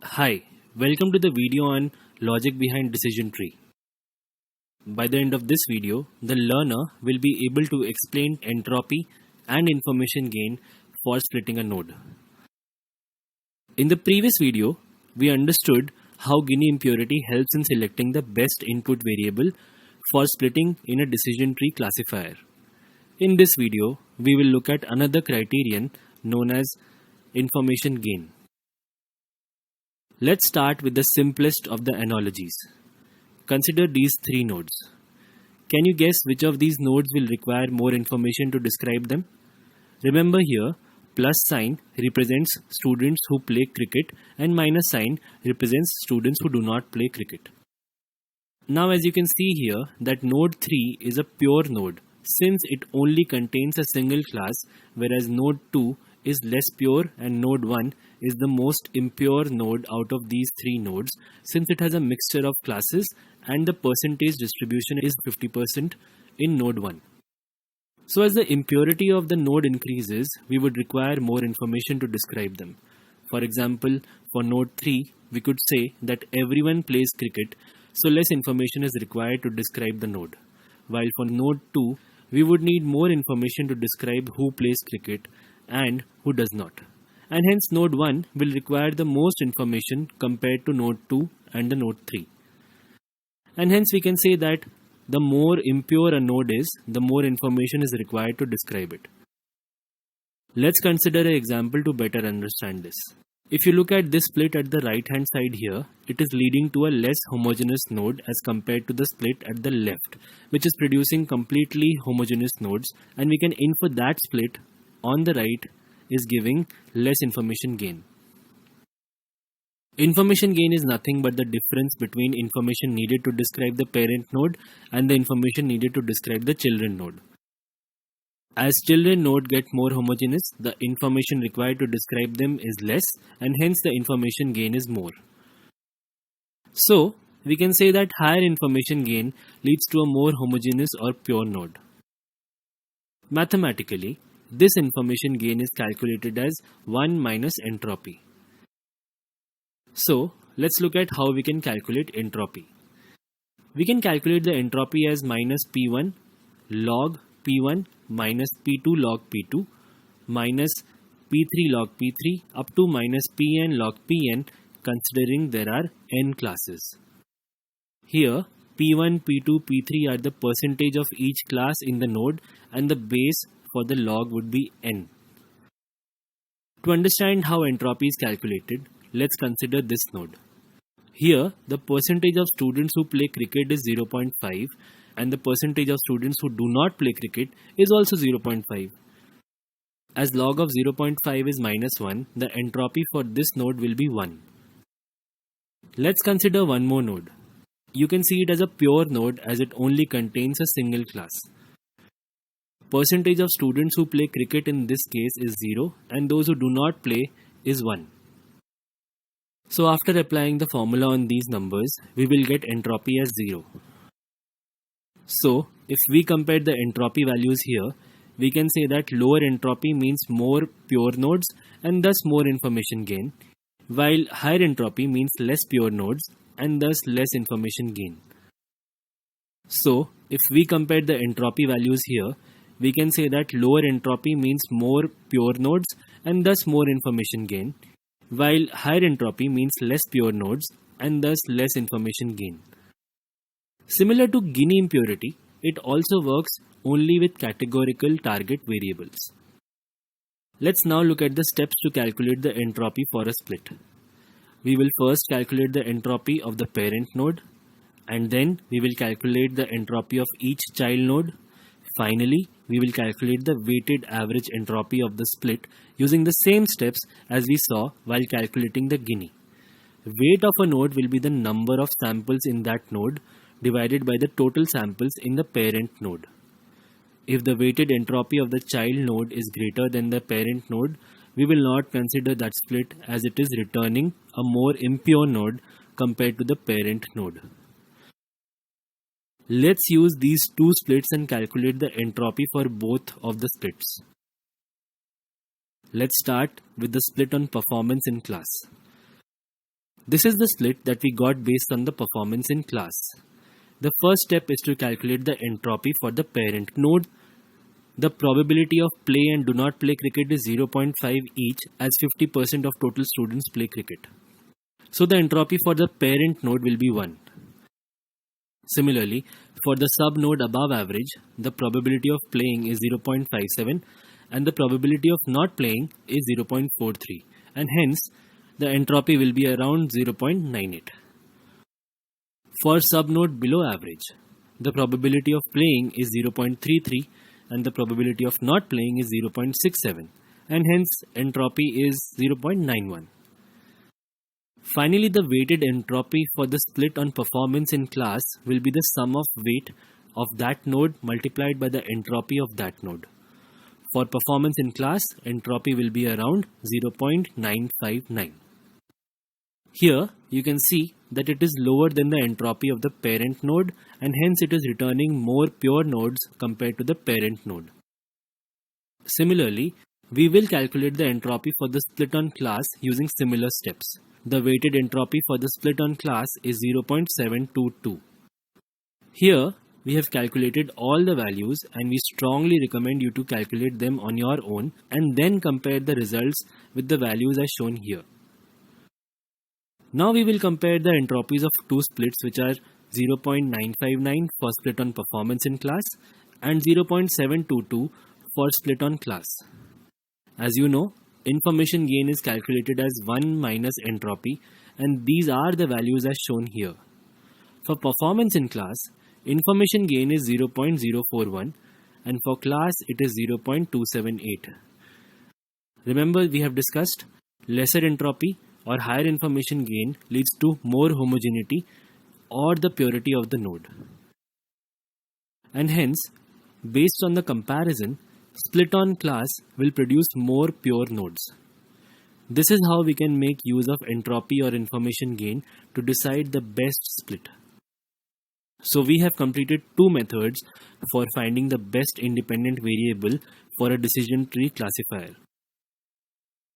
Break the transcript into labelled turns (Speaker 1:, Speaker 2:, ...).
Speaker 1: Hi, welcome to the video on logic behind decision tree. By the end of this video, the learner will be able to explain entropy and information gain for splitting a node. In the previous video, we understood how Gini impurity helps in selecting the best input variable for splitting in a decision tree classifier. In this video, we will look at another criterion known as information gain. Let's start with the simplest of the analogies. Consider these three nodes. Can you guess which of these nodes will require more information to describe them? Remember here, plus sign represents students who play cricket and minus sign represents students who do not play cricket. Now as you can see here that node 3 is a pure node since it only contains a single class, whereas node 2 is less pure and node 1 is the most impure node out of these three nodes since it has a mixture of classes and the percentage distribution is 50% in node 1. So as the impurity of the node increases, we would require more information to describe them. For example, for node 3, we could say that everyone plays cricket, so less information is required to describe the node. While for node 2, we would need more information to describe who plays cricket and who does not. And hence node 1 will require the most information compared to node 2 and the node 3. And hence we can say that the more impure a node is, the more information is required to describe it. Let's consider an example to better understand this. If you look at this split at the right hand side here, it is leading to a less homogeneous node as compared to the split at the left, which is producing completely homogeneous nodes, and we can infer that split on the right is giving less information gain. Information gain is nothing but the difference between information needed to describe the parent node and the information needed to describe the children node. As children node get more homogeneous, the information required to describe them is less and hence the information gain is more. So, we can say that higher information gain leads to a more homogeneous or pure node. Mathematically, this information gain is calculated as 1 minus entropy. So, let's look at how we can calculate entropy. We can calculate the entropy as minus P1 log P1 minus P2 log P2 minus P3 log P3 up to minus Pn log Pn, considering there are n classes. Here, P1, P2, P3 are the percentage of each class in the node and the base for the log would be n. To understand how entropy is calculated, let's consider this node. Here, the percentage of students who play cricket is 0.5 and the percentage of students who do not play cricket is also 0.5. As log of 0.5 is minus 1, the entropy for this node will be 1. Let's consider one more node. You can see it as a pure node as it only contains a single class. Percentage of students who play cricket in this case is 0 and those who do not play is 1. So after applying the formula on these numbers, we will get entropy as 0. So if we compare the entropy values here, we can say that lower entropy means more pure nodes and thus more information gain, while higher entropy means less pure nodes and thus less information gain. So if we compare the entropy values here, we can say that lower entropy means more pure nodes and thus more information gain, while higher entropy means less pure nodes and thus less information gain. Similar to Gini impurity, it also works only with categorical target variables. Let's now look at the steps to calculate the entropy for a split. We will first calculate the entropy of the parent node, and then we will calculate the entropy of each child node. Finally, we will calculate the weighted average entropy of the split using the same steps as we saw while calculating the Gini. Weight of a node will be the number of samples in that node divided by the total samples in the parent node. If the weighted entropy of the child node is greater than the parent node, we will not consider that split as it is returning a more impure node compared to the parent node. Let's use these two splits and calculate the entropy for both of the splits. Let's start with the split on performance in class. This is the split that we got based on the performance in class. The first step is to calculate the entropy for the parent node. The probability of play and do not play cricket is 0.5 each, as 50% of total students play cricket. So the entropy for the parent node will be 1. Similarly, for the sub-node above average, the probability of playing is 0.57 and the probability of not playing is 0.43, and hence the entropy will be around 0.98. For sub-node below average, the probability of playing is 0.33 and the probability of not playing is 0.67, and hence entropy is 0.91. Finally, the weighted entropy for the split on performance in class will be the sum of weight of that node multiplied by the entropy of that node. For performance in class, entropy will be around 0.959. Here, you can see that it is lower than the entropy of the parent node, and hence it is returning more pure nodes compared to the parent node. Similarly, we will calculate the entropy for the split on class using similar steps. The weighted entropy for the split on class is 0.722. Here, we have calculated all the values and we strongly recommend you to calculate them on your own and then compare the results with the values as shown here. Now we will compare the entropies of two splits, which are 0.959 for split on performance in class and 0.722 for split on class. As you know, information gain is calculated as 1 minus entropy, and these are the values as shown here. For performance in class, information gain is 0.041 and for class it is 0.278. Remember, we have discussed lesser entropy or higher information gain leads to more homogeneity or the purity of the node. And hence, based on the comparison, split on class will produce more pure nodes. This is how we can make use of entropy or information gain to decide the best split. So we have completed two methods for finding the best independent variable for a decision tree classifier.